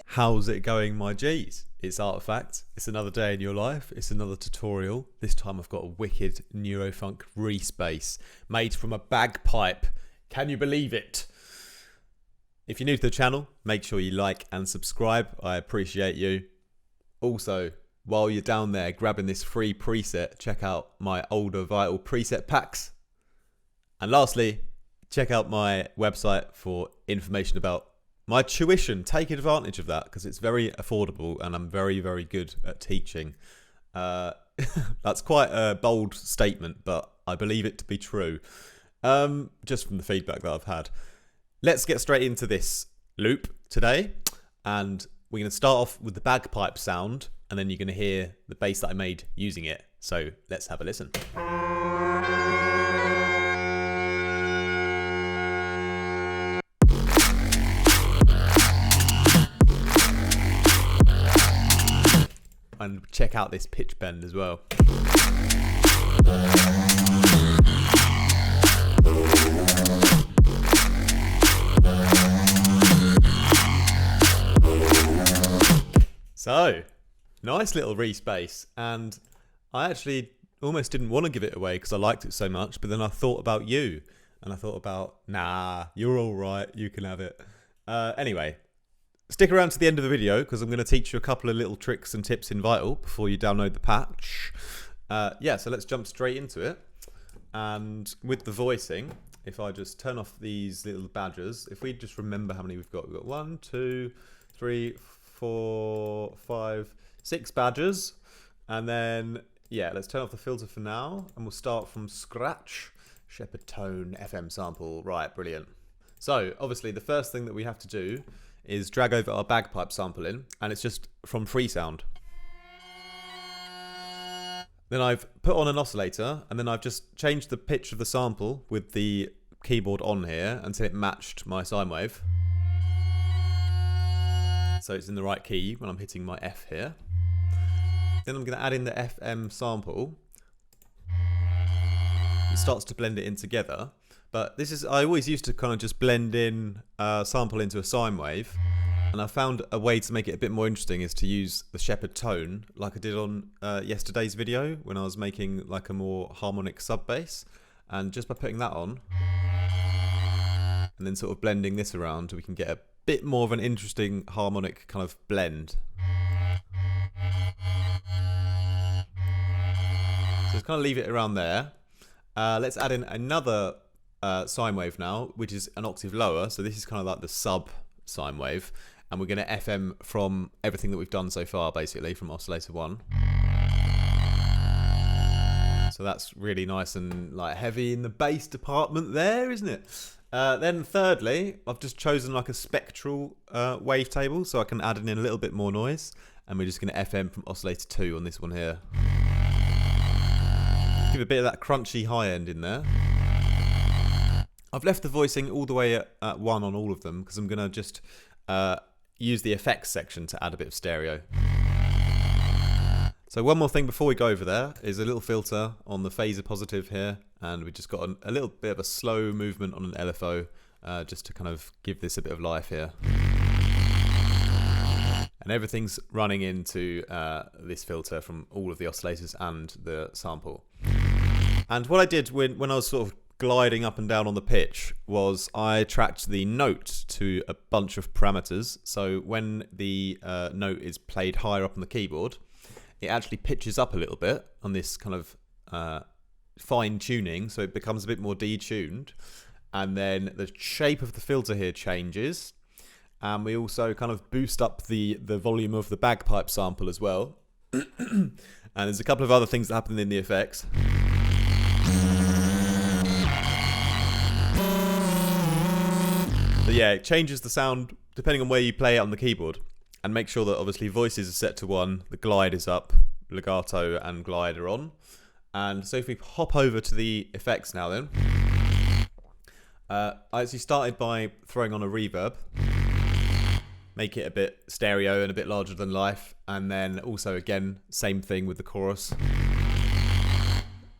How's it going, my G's? It's Artifact. It's another day in your life. It's another tutorial. This time I've got a wicked Neurofunk Reese bass made from a bagpipe. Can you believe it? If you're new to the channel, make sure you like and subscribe. I appreciate you. Also, while you're down there grabbing this free preset, check out my older Vital preset packs. And lastly, check out my website for information about my tuition. Take advantage of that because it's very affordable and I'm very, very good at teaching. That's quite a bold statement, but I believe it to be true. Just from the feedback that I've had. Let's get straight into this loop today. And we're going to start off with the bagpipe sound and then you're going to hear the bass that I made using it. So let's have a listen. And check out this pitch bend as well. So, nice little Reese bass, and I actually almost didn't want to give it away because I liked it so much, but then I thought about you, and I thought about, nah, you're all right, you can have it. Anyway. Stick around to the end of the video because I'm going to teach you a couple of little tricks and tips in Vital before you download the patch. Yeah, so let's jump straight into it. And with the voicing, if I just turn off these little badgers, if we just remember how many we've got 1, 2, 3, 4, 5, 6 badgers. And then, yeah, let's turn off the filter for now and we'll start from scratch. Shepherd tone, FM sample, right, brilliant. So obviously the first thing that we have to do is drag over our bagpipe sample in, and it's just from Freesound. Then I've put on an oscillator, and then I've just changed the pitch of the sample with the keyboard on here until it matched my sine wave. So it's in the right key when I'm hitting my F here. Then I'm going to add in the FM sample. It starts to blend it in together. But this is, I always used to kind of just blend in sample into a sine wave, and I found a way to make it a bit more interesting is to use the Shepherd tone like I did on yesterday's video when I was making like a more harmonic sub bass, and just by putting that on and then sort of blending this around we can get a bit more of an interesting harmonic kind of blend. So just kind of leave it around there. Let's add in another sine wave now, which is an octave lower, so this is kind of like the sub sine wave, and we're going to FM from everything that we've done so far, basically from oscillator 1. So that's really nice and like heavy in the bass department there, isn't it? Then thirdly, I've just chosen like a spectral wavetable so I can add in a little bit more noise, and we're just going to FM from oscillator 2 on this one here. Give a bit of that crunchy high end in there. I've left the voicing all the way at 1 on all of them because I'm going to just use the effects section to add a bit of stereo. So one more thing before we go over there is a little filter on the phaser positive here, and we just got a little bit of a slow movement on an LFO just to kind of give this a bit of life here. And everything's running into this filter from all of the oscillators and the sample. And what I did when I was sort of gliding up and down on the pitch was I tracked the note to a bunch of parameters. So when the note is played higher up on the keyboard, it actually pitches up a little bit on this kind of fine tuning, so it becomes a bit more detuned. And then the shape of the filter here changes, and we also kind of boost up the volume of the bagpipe sample as well. And there's a couple of other things that happen in the effects. But yeah, it changes the sound depending on where you play it on the keyboard. And make sure that obviously voices are set to 1, the glide is up, legato and glide are on. And so if we hop over to the effects now then, I actually started by throwing on a reverb, make it a bit stereo and a bit larger than life, and then also again, same thing with the chorus.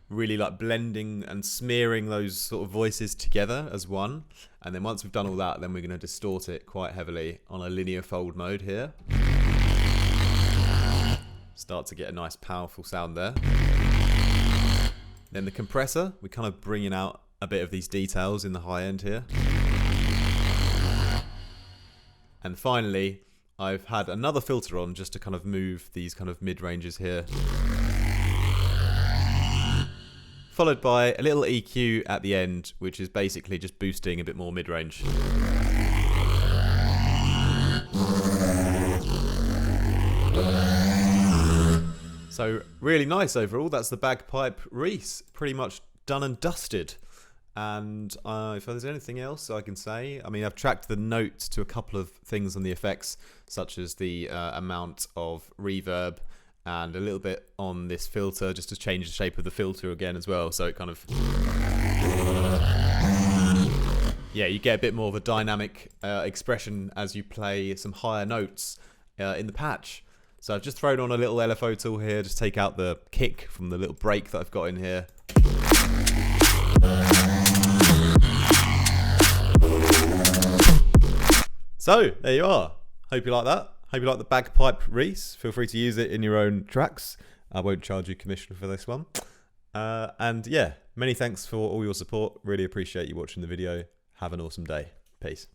really like blending and smearing those sort of voices together as one. And then once we've done all that, then we're going to distort it quite heavily on a linear fold mode here. Start to get a nice powerful sound there. Then the compressor, we're kind of bringing out a bit of these details in the high end here. And finally, I've had another filter on just to kind of move these kind of mid-ranges here. Followed by a little EQ at the end, which is basically just boosting a bit more mid-range. So really nice overall. That's the Bagpipe Reese, pretty much done and dusted. And if there's anything else I can say, I mean, I've tracked the notes to a couple of things on the effects, such as the amount of reverb and a little bit on this filter, just to change the shape of the filter again as well. So it kind of, yeah, you get a bit more of a dynamic expression as you play some higher notes in the patch. So I've just thrown on a little LFO tool here, just take out the kick from the little break that I've got in here. So there you are. Hope you like that. Hope you like the Bagpipe Reese. Feel free to use it in your own tracks. I won't charge you commission for this one. And yeah, many thanks for all your support. Really appreciate you watching the video. Have an awesome day. Peace.